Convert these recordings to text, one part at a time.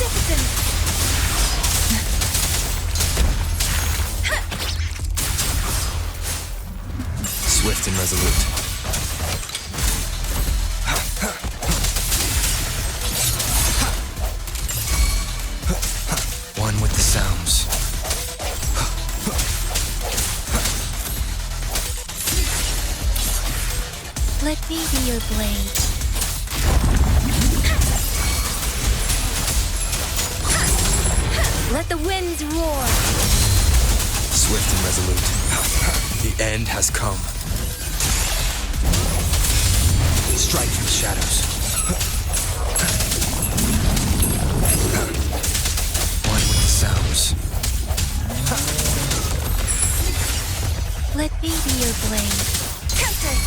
magnificent! Swift and resolute. One with the sounds. Let me be your blade. Let the winds roar. Swift and resolute. The end has come. Strike from the shadows. One with the sounds. Let me be your blade. Counter!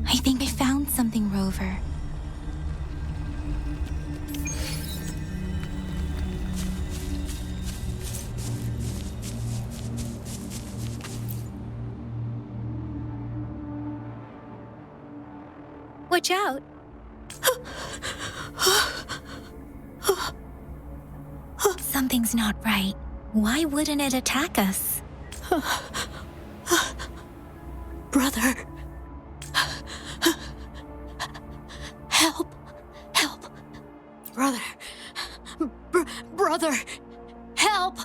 I think I found something, Rover. Watch out! Something's not right. Why wouldn't it attack us? Brother. Help. Help. Brother. Brother. Help.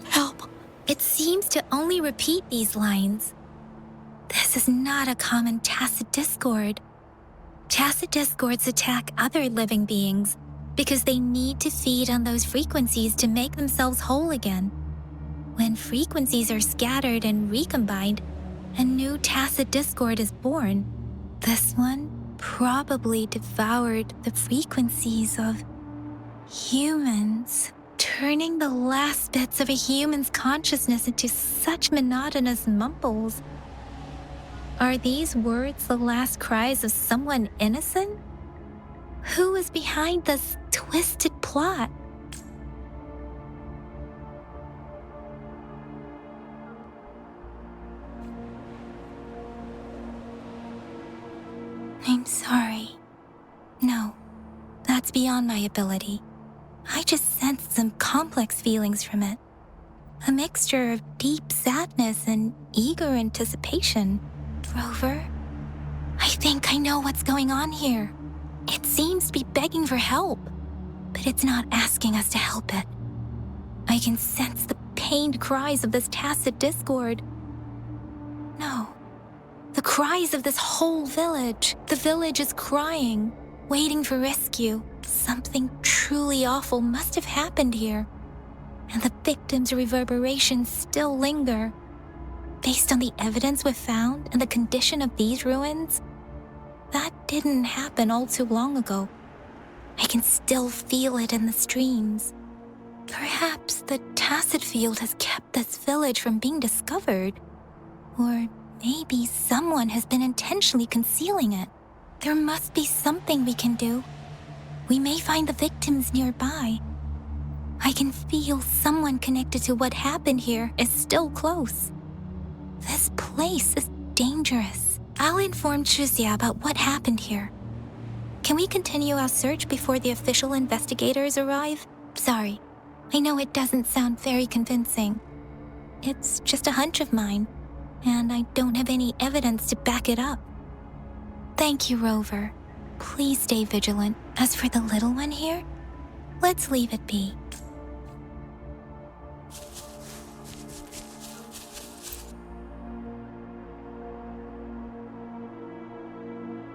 Help. It seems to only repeat these lines. This is not a common tacit discord. Tacit discords attack other living beings because they need to feed on those frequencies to make themselves whole again. When frequencies are scattered and recombined, a new tacit discord is born. This one probably devoured the frequencies of humans, turning the last bits of a human's consciousness into such monotonous mumbles. Are these words the last cries of someone innocent? Who is behind this twisted plot? I'm sorry. No, that's beyond my ability. I just sensed some complex feelings from it. A mixture of deep sadness and eager anticipation. Rover, I think I know what's going on here. It seems to be begging for help, but it's not asking us to help it. I can sense the pained cries of this tacit discord. No. The cries of this whole village. The village is crying, waiting for rescue. Something truly awful must have happened here, and the victims' reverberations still linger. Based on the evidence we've found and the condition of these ruins, that didn't happen all too long ago. I can still feel it in the streams. Perhaps the tacit field has kept this village from being discovered, or maybe someone has been intentionally concealing it. There must be something we can do. We may find the victims nearby. I can feel someone connected to what happened here is still close. This place is dangerous. I'll inform Chuzia about what happened here. Can we continue our search before the official investigators arrive? Sorry, I know it doesn't sound very convincing. It's just a hunch of mine, and I don't have any evidence to back it up. Thank you, Rover. Please stay vigilant. As for the little one here, let's leave it be.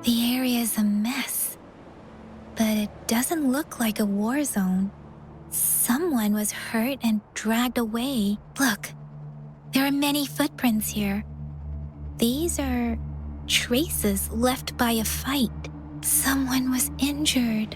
The area is a mess, but it doesn't look like a war zone. Someone was hurt and dragged away. Look, there are many footprints here. These are traces left by a fight. Someone was injured.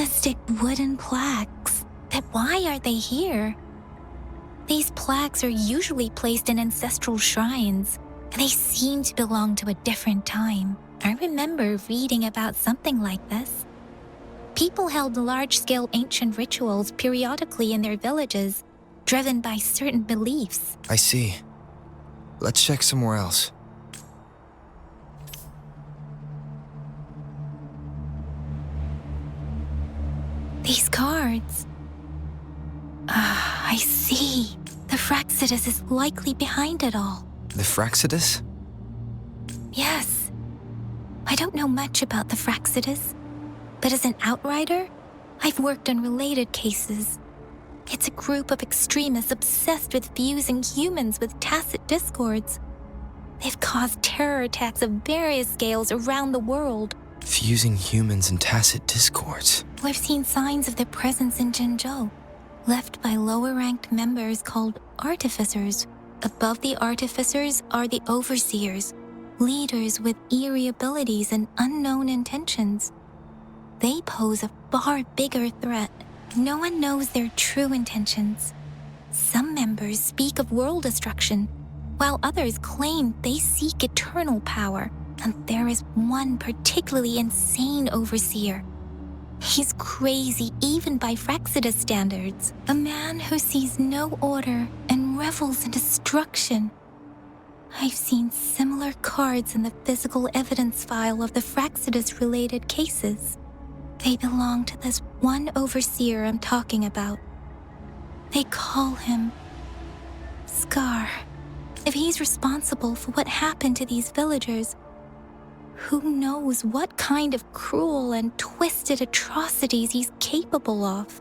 ritualistic wooden plaques. But why are they here? These plaques are usually placed in ancestral shrines, and they seem to belong to a different time. I remember reading about something like this. People held large-scale ancient rituals periodically in their villages, driven by certain beliefs. I see. Let's check somewhere else. These cards. I see. The Fraxidus is likely behind it all. The Fraxidus? Yes. I don't know much about the Fraxidus, but as an outrider, I've worked on related cases. It's a group of extremists obsessed with fusing humans with tacit discords. They've caused terror attacks of various scales around the world. Fusing humans and tacit discords. We've seen signs of their presence in Jinzhou, left by lower-ranked members called artificers. Above the artificers are the overseers, leaders with eerie abilities and unknown intentions. They pose a far bigger threat. No one knows their true intentions. Some members speak of world destruction, while others claim they seek eternal power. And there is one particularly insane overseer. He's crazy even by Fraxidus standards. A man who sees no order and revels in destruction. I've seen similar cards in the physical evidence file of the Fraxidus-related cases. They belong to this one overseer I'm talking about. They call him Scar. If he's responsible for what happened to these villagers, who knows what kind of cruel and twisted atrocities he's capable of?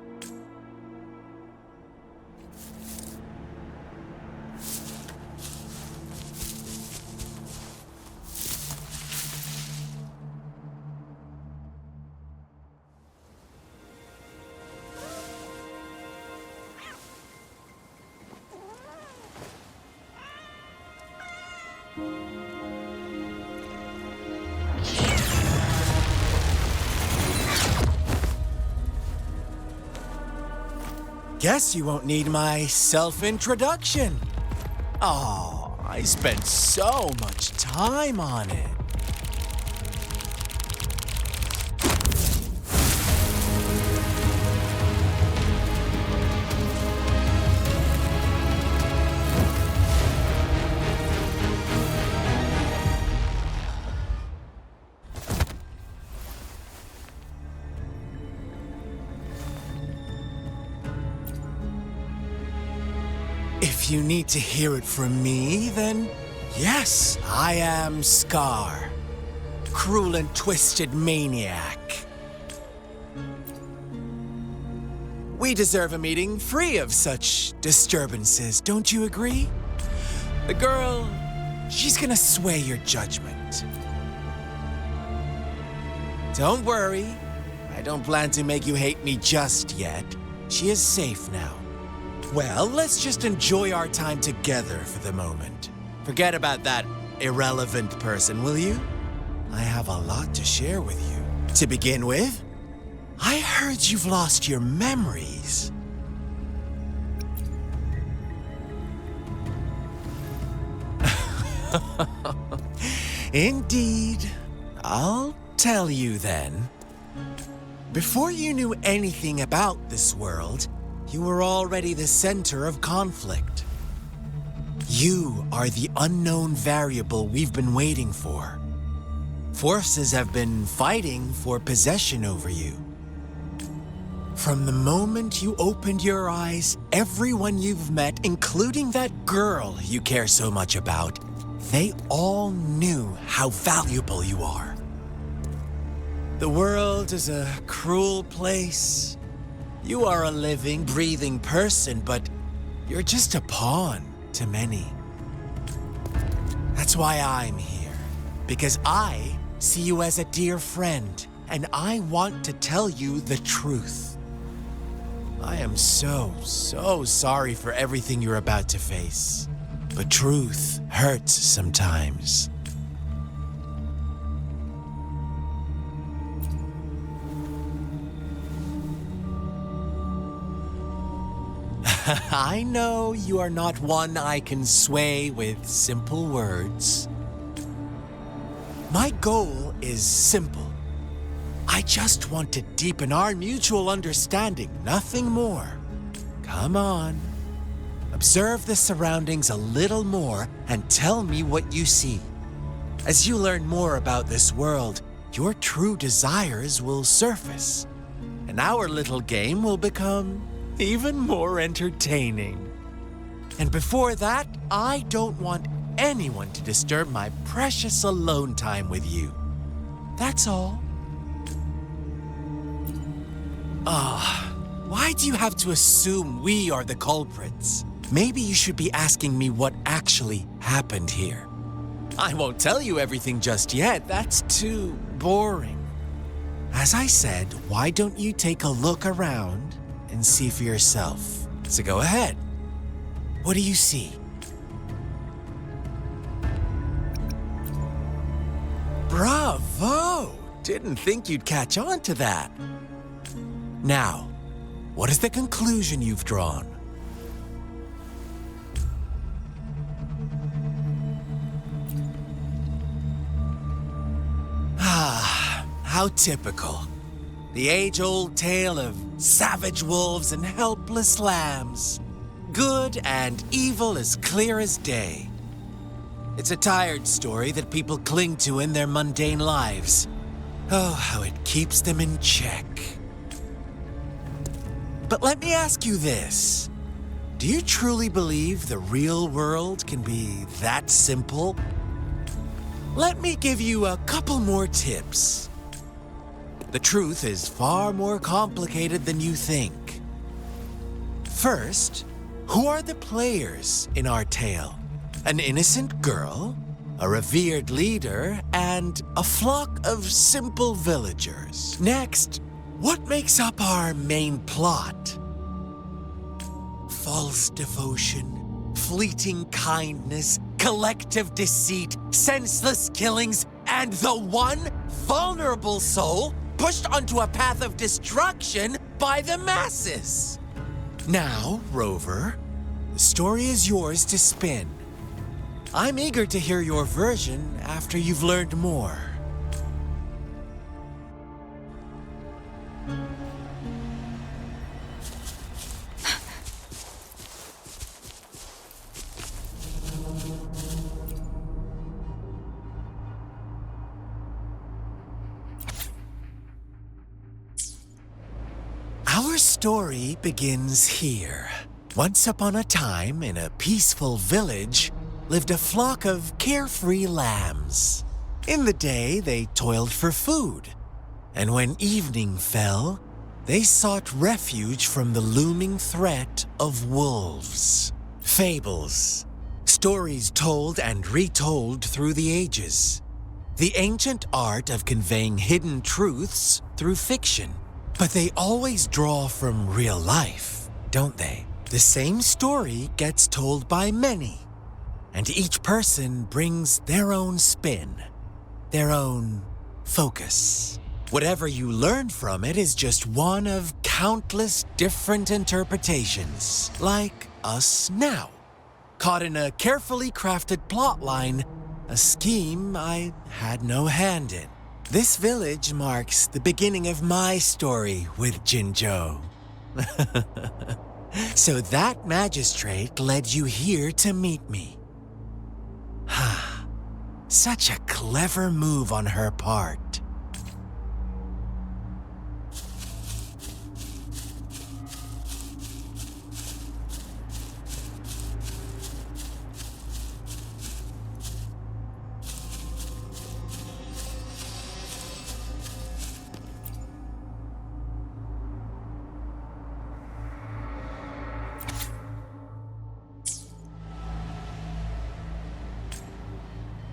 Guess you won't need my self-introduction. Oh, I spent so much time on it. If you need to hear it from me, then yes, I am Scar. Cruel and twisted maniac. We deserve a meeting free of such disturbances, don't you agree? The girl, she's gonna sway your judgment. Don't worry, I don't plan to make you hate me just yet. She is safe now. Well, let's just enjoy our time together for the moment. Forget about that irrelevant person, will you? I have a lot to share with you. To begin with, I heard you've lost your memories. Indeed. I'll tell you then. Before you knew anything about this world, you were already the center of conflict. You are the unknown variable we've been waiting for. Forces have been fighting for possession over you. From the moment you opened your eyes, everyone you've met, including that girl you care so much about, they all knew how valuable you are. The world is a cruel place. You are a living, breathing person, but you're just a pawn to many. That's why I'm here, because I see you as a dear friend, and I want to tell you the truth. I am so sorry for everything you're about to face, but truth hurts sometimes. I know you are not one I can sway with simple words. My goal is simple. I just want to deepen our mutual understanding, nothing more. Come on. Observe the surroundings a little more and tell me what you see. As you learn more about this world, your true desires will surface, and our little game will become even more entertaining. And before that, I don't want anyone to disturb my precious alone time with you. That's all. Why do you have to assume we are the culprits? Maybe you should be asking me what actually happened here. I won't tell you everything just yet. That's too boring. As I said, why don't you take a look around and see for yourself? So go ahead. What do you see? Bravo! Didn't think you'd catch on to that. Now, what is the conclusion you've drawn? How typical. The age-old tale of savage wolves and helpless lambs. Good and evil as clear as day. It's a tired story that people cling to in their mundane lives. Oh, how it keeps them in check. But let me ask you this. Do you truly believe the real world can be that simple? Let me give you a couple more tips. The truth is far more complicated than you think. First, who are the players in our tale? An innocent girl, a revered leader, and a flock of simple villagers. Next, what makes up our main plot? False devotion, fleeting kindness, collective deceit, senseless killings, and the one vulnerable soul pushed onto a path of destruction by the masses. Now, Rover, the story is yours to spin. I'm eager to hear your version after you've learned more. Our story begins here. Once upon a time, in a peaceful village, lived a flock of carefree lambs. In the day, they toiled for food, and when evening fell, they sought refuge from the looming threat of wolves. Fables, stories told and retold through the ages. The ancient art of conveying hidden truths through fiction. But they always draw from real life, don't they? The same story gets told by many, and each person brings their own spin, their own focus. Whatever you learn from it is just one of countless different interpretations, like us now. Caught in a carefully crafted plotline, a scheme I had no hand in. This village marks the beginning of my story with Jinzhou. So that magistrate led you here to meet me. Such a clever move on her part.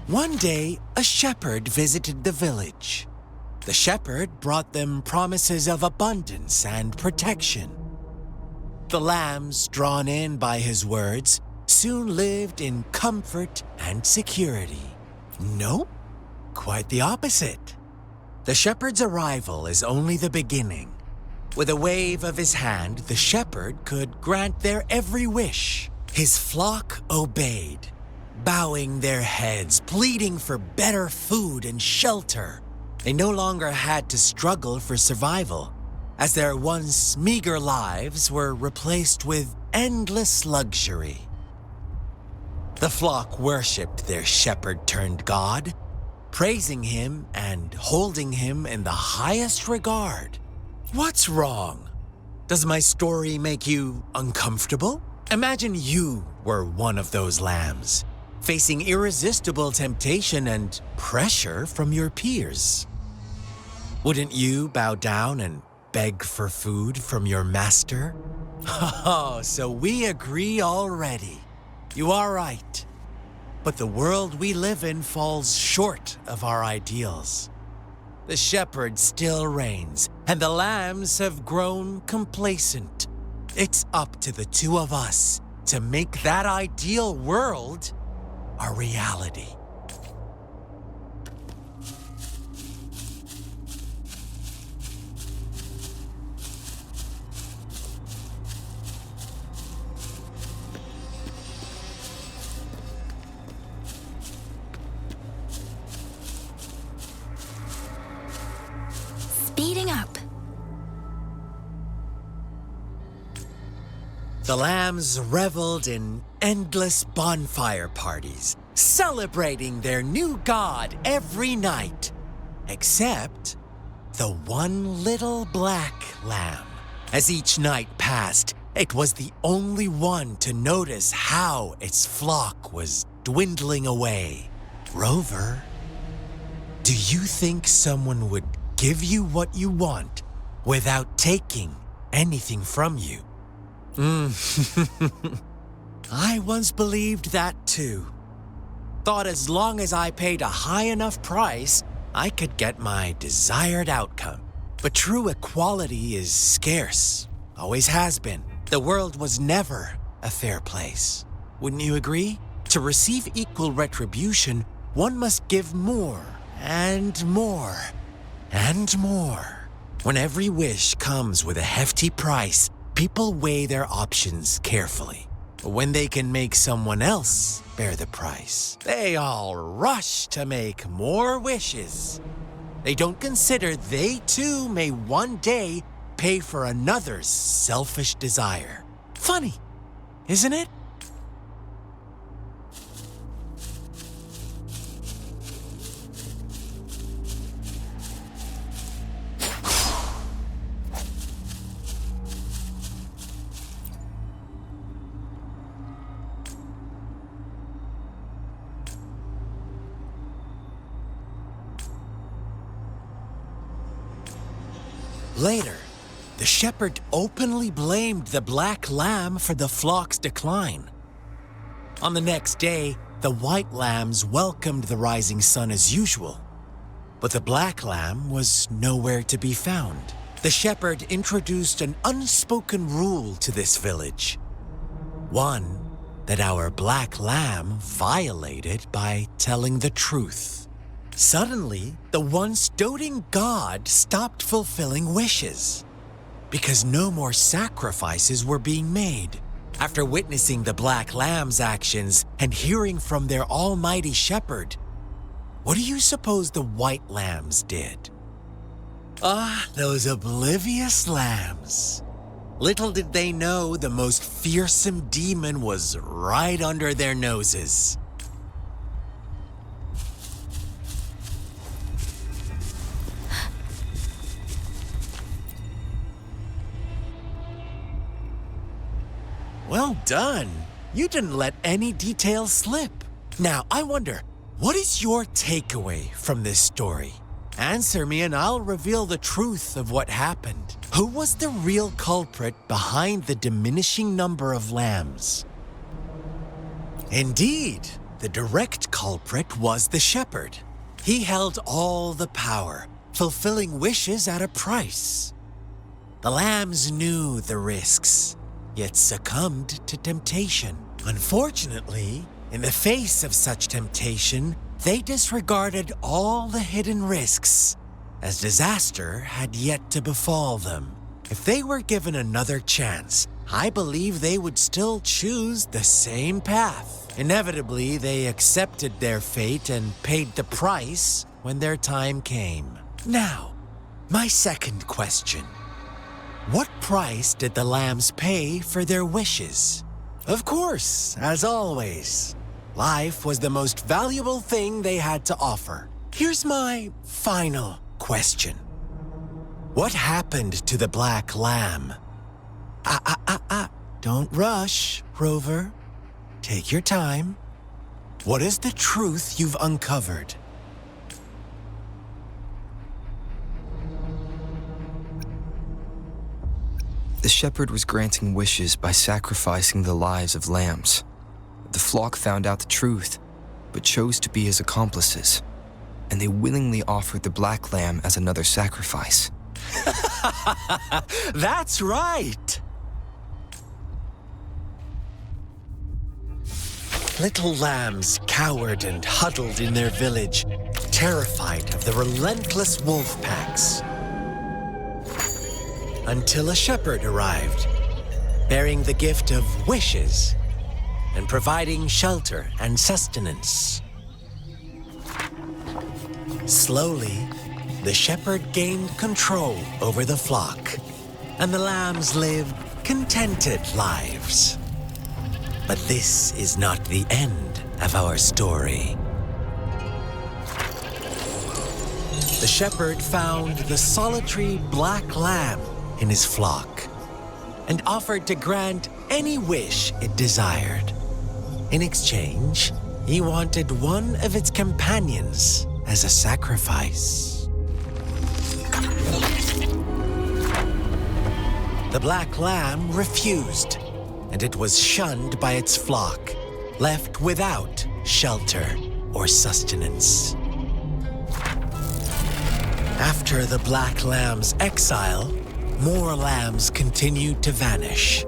One day, a shepherd visited the village. The shepherd brought them promises of abundance and protection. The lambs, drawn in by his words, soon lived in comfort and security. Nope, quite the opposite. The shepherd's arrival is only the beginning. With a wave of his hand, the shepherd could grant their every wish. His flock obeyed, bowing their heads, pleading for better food and shelter. They no longer had to struggle for survival, as their once meager lives were replaced with endless luxury. The flock worshipped their shepherd-turned-god, praising him and holding him in the highest regard. What's wrong? Does my story make you uncomfortable? Imagine you were one of those lambs, facing irresistible temptation and pressure from your peers. Wouldn't you bow down and beg for food from your master? Oh, so we agree already. You are right. But the world we live in falls short of our ideals. The shepherd still reigns, and the lambs have grown complacent. It's up to the two of us to make that ideal world a reality. Speeding up. The lambs reveled in endless bonfire parties, celebrating their new god every night, except the one little black lamb. As each night passed, it was the only one to notice how its flock was dwindling away. Rover, do you think someone would give you what you want without taking anything from you? I once believed that too. Thought as long as I paid a high enough price, I could get my desired outcome. But true equality is scarce, always has been. The world was never a fair place. Wouldn't you agree? To receive equal retribution, one must give more and more and more. When every wish comes with a hefty price, people weigh their options carefully. When they can make someone else bear the price, they all rush to make more wishes. They don't consider they too may one day pay for another's selfish desire. Funny, isn't it? Later, the shepherd openly blamed the black lamb for the flock's decline. On the next day, the white lambs welcomed the rising sun as usual, but the black lamb was nowhere to be found. The shepherd introduced an unspoken rule to this village, one that our black lamb violated by telling the truth. Suddenly, the once doting god stopped fulfilling wishes because no more sacrifices were being made. After witnessing the black lamb's actions and hearing from their almighty shepherd, what do you suppose the white lambs did? Ah, those oblivious lambs. Little did they know the most fearsome demon was right under their noses. Well done. You didn't let any details slip. Now, I wonder, what is your takeaway from this story? Answer me and I'll reveal the truth of what happened. Who was the real culprit behind the diminishing number of lambs? Indeed, the direct culprit was the shepherd. He held all the power, fulfilling wishes at a price. The lambs knew the risks, yet succumbed to temptation. Unfortunately, in the face of such temptation, they disregarded all the hidden risks, as disaster had yet to befall them. If they were given another chance, I believe they would still choose the same path. Inevitably, they accepted their fate and paid the price when their time came. Now, my second question. What price did the lambs pay for their wishes? Of course, as always, life was the most valuable thing they had to offer. Here's my final question. What happened to the black lamb? Don't rush, Rover. Take your time. What is the truth you've uncovered? The shepherd was granting wishes by sacrificing the lives of lambs. The flock found out the truth, but chose to be his accomplices, and they willingly offered the black lamb as another sacrifice. That's right! Little lambs cowered and huddled in their village, terrified of the relentless wolf packs. Until a shepherd arrived, bearing the gift of wishes and providing shelter and sustenance. Slowly, the shepherd gained control over the flock, and the lambs lived contented lives. But this is not the end of our story. The shepherd found the solitary black lamb in his flock and offered to grant any wish it desired. In exchange, he wanted one of its companions as a sacrifice. The black lamb refused, and it was shunned by its flock, left without shelter or sustenance. After the black lamb's exile, more lambs continued to vanish.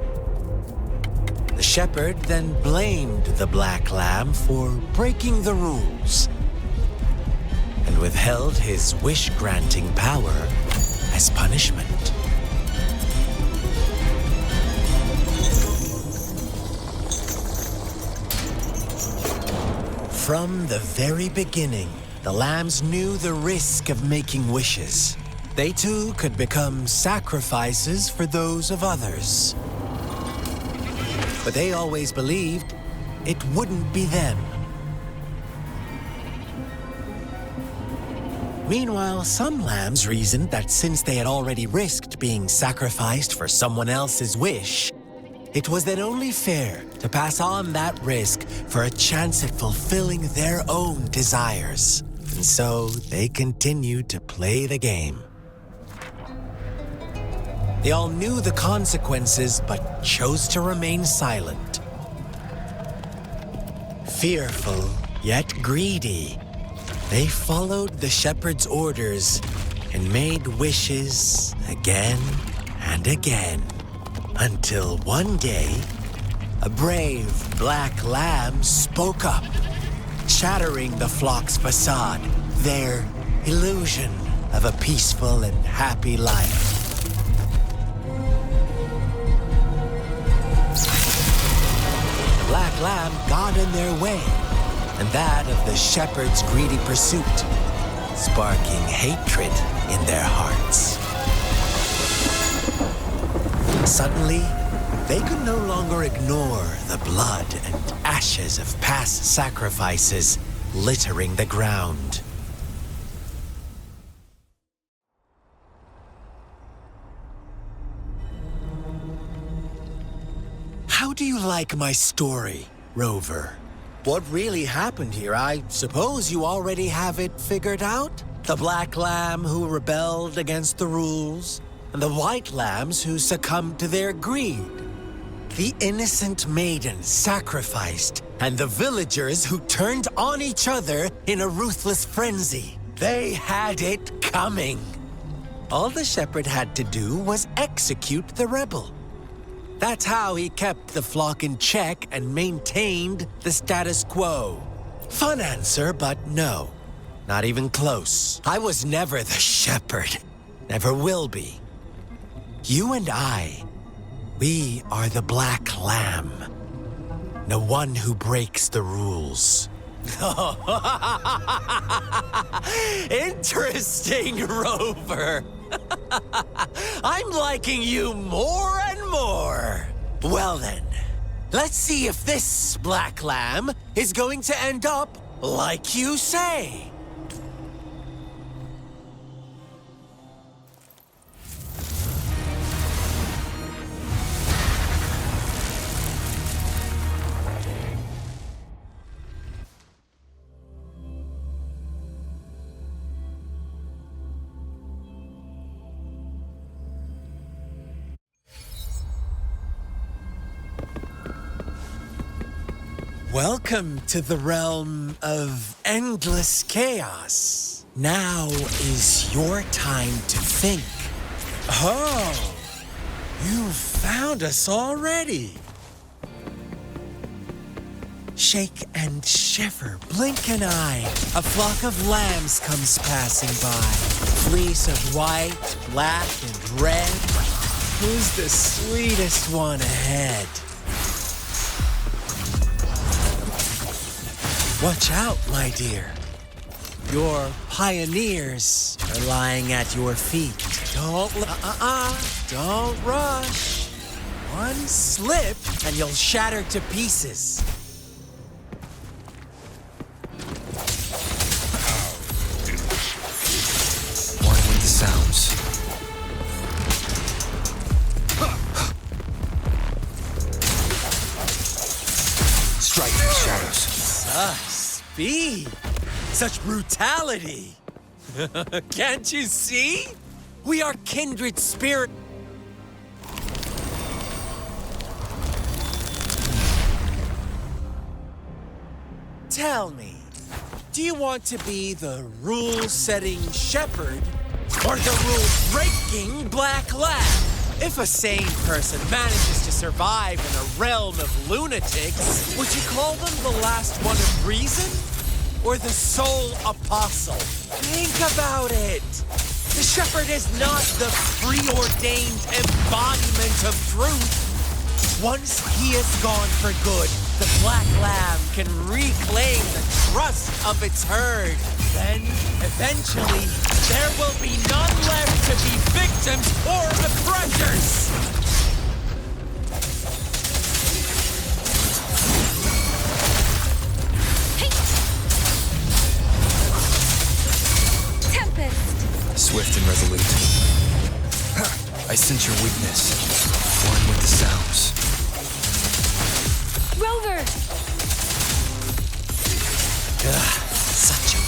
The shepherd then blamed the black lamb for breaking the rules and withheld his wish-granting power as punishment. From the very beginning, the lambs knew the risk of making wishes. They too could become sacrifices for those of others. But they always believed it wouldn't be them. Meanwhile, some lambs reasoned that since they had already risked being sacrificed for someone else's wish, it was then only fair to pass on that risk for a chance at fulfilling their own desires. And so they continued to play the game. They all knew the consequences, but chose to remain silent. Fearful, yet greedy, they followed the shepherd's orders and made wishes again and again, until one day, a brave black lamb spoke up, shattering the flock's facade, their illusion of a peaceful and happy life. The black lamb got in their way, and that of the shepherd's greedy pursuit, sparking hatred in their hearts. Suddenly, they could no longer ignore the blood and ashes of past sacrifices littering the ground. How do you like my story, Rover? What really happened here? I suppose you already have it figured out? The black lamb who rebelled against the rules, and the white lambs who succumbed to their greed. The innocent maiden sacrificed, and the villagers who turned on each other in a ruthless frenzy. They had it coming. All the shepherd had to do was execute the rebel. That's how he kept the flock in check and maintained the status quo. Fun answer, but no. Not even close. I was never the shepherd. Never will be. You and I, we are the Black Lamb. The one who breaks the rules. Interesting, Rover. I'm liking you more and more. Well then, let's see if this Black Lamb is going to end up like you say. Welcome to the realm of endless chaos. Now is your time to think. Oh, you found us already. Shake and shiver, blink an eye. A flock of lambs comes passing by. Fleece of white, black, and red. Who's the sweetest one ahead? Watch out, my dear. Your pioneers are lying at your feet. Don't rush. One slip and you'll shatter to pieces. One with the sounds. Strike in the shadows. Speed! Such brutality! Can't you see? We are kindred spirit. Tell me, do you want to be the rule-setting shepherd or the rule-breaking Black Lamb? If a sane person manages to survive in a realm of lunatics, would you call them the last one of reason? Or the sole apostle? Think about it. The shepherd is not the preordained embodiment of truth. Once he is gone for good, the Black Lamb can reclaim the trust of its herd. Then, eventually, there will be none left to be victims or oppressors! Tempest! Swift and resolute. I sense your weakness. One with the sounds. Rover! Such a...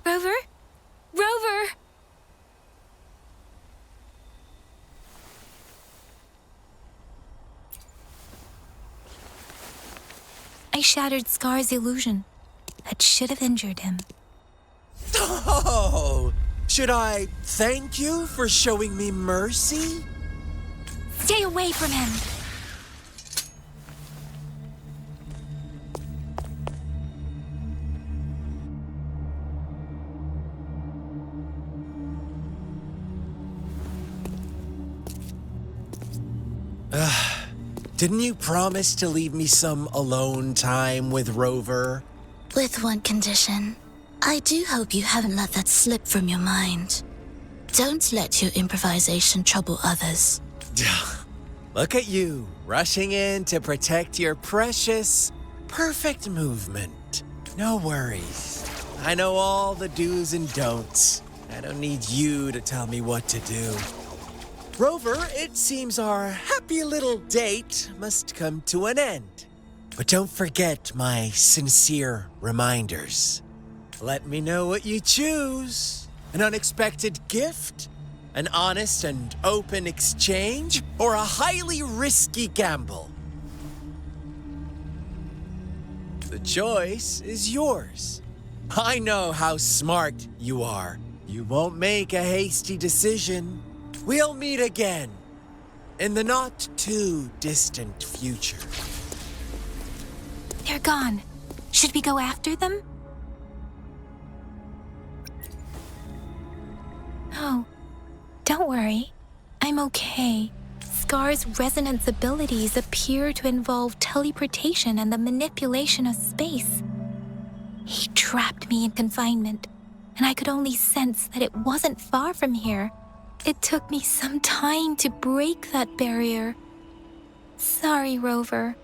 Rover? Rover! I shattered Scar's illusion. That should have injured him. Oh! Should I thank you for showing me mercy? Stay away from him! Didn't you promise to leave me some alone time with Rover? With one condition. I do hope you haven't let that slip from your mind. Don't let your improvisation trouble others. Look at you, rushing in to protect your precious, perfect movement. No worries. I know all the do's and don'ts. I don't need you to tell me what to do. Rover, it seems our happy little date must come to an end. But don't forget my sincere reminders. Let me know what you choose. An unexpected gift? An honest and open exchange? Or a highly risky gamble? The choice is yours. I know how smart you are. You won't make a hasty decision. We'll meet again. In the not too distant future. They're gone. Should we go after them? No. Don't worry. I'm okay. Scar's resonance abilities appear to involve teleportation and the manipulation of space. He trapped me in confinement, and I could only sense that it wasn't far from here. It took me some time to break that barrier. Sorry, Rover.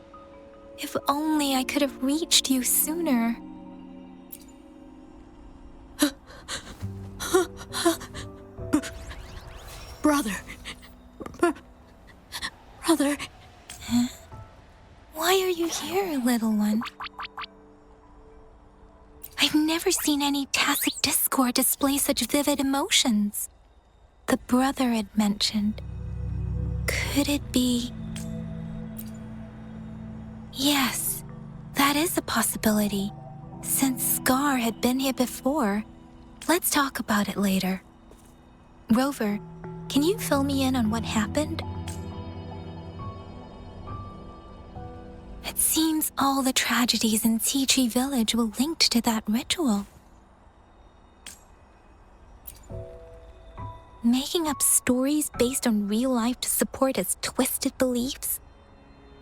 If only I could have reached you sooner. Brother. Brother. Huh? Why are you here, little one? I've never seen any tacit discord display such vivid emotions. The brother had mentioned. Could it be? Yes, that is a possibility. Since Scar had been here before, let's talk about it later. Rover, can you fill me in on what happened? It seems all the tragedies in Tea Tree Village were linked to that ritual. Making up stories based on real life to support his twisted beliefs?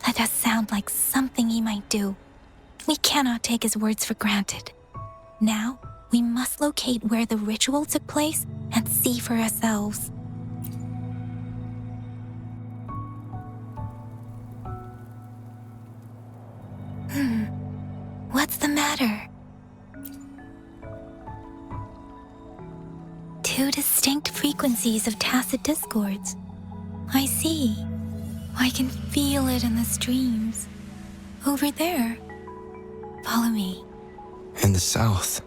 That does sound like something he might do. We cannot take his words for granted. Now, we must locate where the ritual took place and see for ourselves. What's the matter? Two distinct frequencies of tacit discords. I see. I can feel it in the streams. Over there. Follow me. In the south.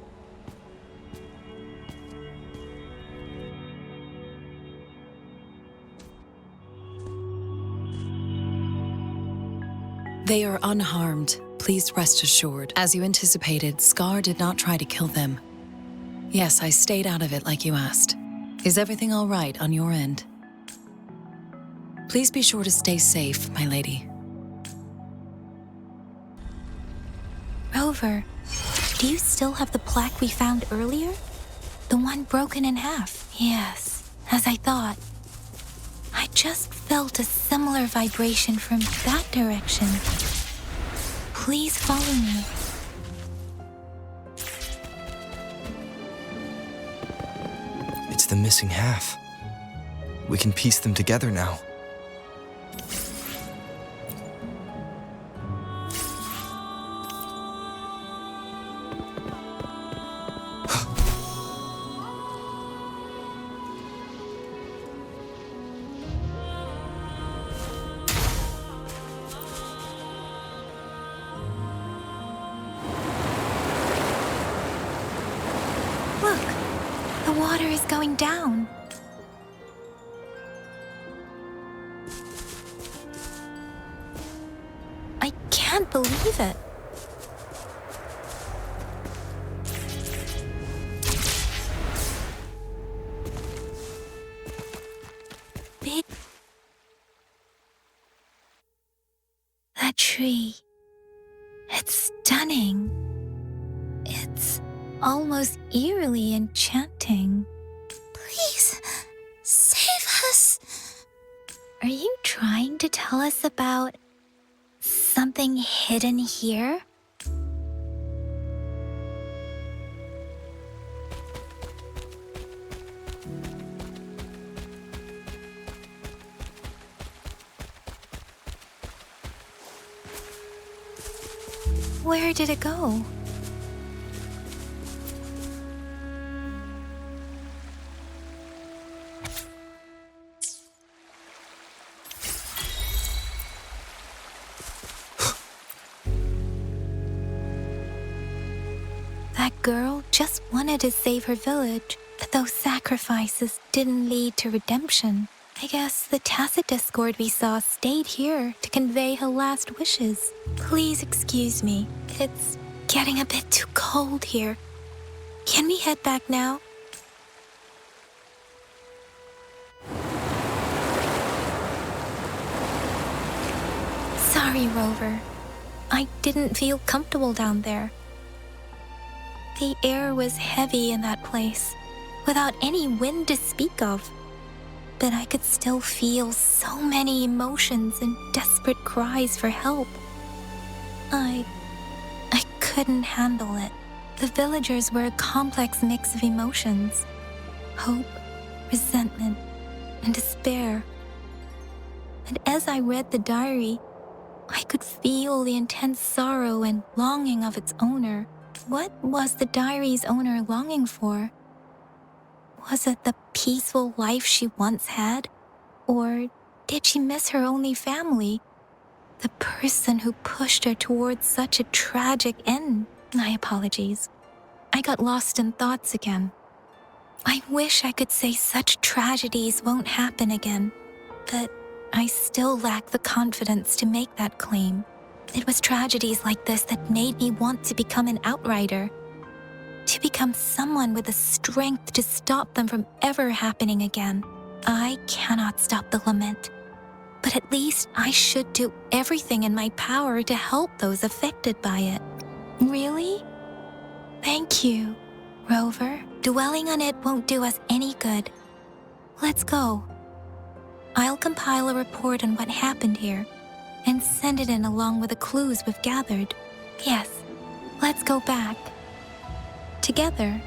They are unharmed. Please rest assured. As you anticipated, Scar did not try to kill them. Yes, I stayed out of it like you asked. Is everything all right on your end? Please be sure to stay safe, my lady. Rover, do you still have the plaque we found earlier? The one broken in half? Yes, as I thought. I just felt a similar vibration from that direction. Please follow me. It's the missing half. We can piece them together now. Look, the water is going down. I can't believe it. Big. That tree. It's stunning. It's almost eerily enchanting. Please, save us. Are you trying to tell us about something hidden here? Where did it go? That girl just wanted to save her village, but those sacrifices didn't lead to redemption. I guess the tacit discord we saw stayed here to convey her last wishes. Please excuse me. It's getting a bit too cold here. Can we head back now? sorry, Rover. I didn't feel comfortable down there. The air was heavy in that place, without any wind to speak of. But I could still feel so many emotions and desperate cries for help. I couldn't handle it. The villagers were a complex mix of emotions: hope, resentment, and despair. And as I read the diary, I could feel the intense sorrow and longing of its owner. What was the diary's owner longing for? Was it the peaceful life she once had? Or did she miss her only family? The person who pushed her towards such a tragic end? My apologies. I got lost in thoughts again. I wish I could say such tragedies won't happen again, but I still lack the confidence to make that claim. It was tragedies like this that made me want to become an outrider, to become someone with the strength to stop them from ever happening again. I cannot stop the lament, but at least I should do everything in my power to help those affected by it. Really? Thank you, Rover. Dwelling on it won't do us any good. Let's go. I'll compile a report on what happened here and send it in along with the clues we've gathered. Yes, let's go back. Together,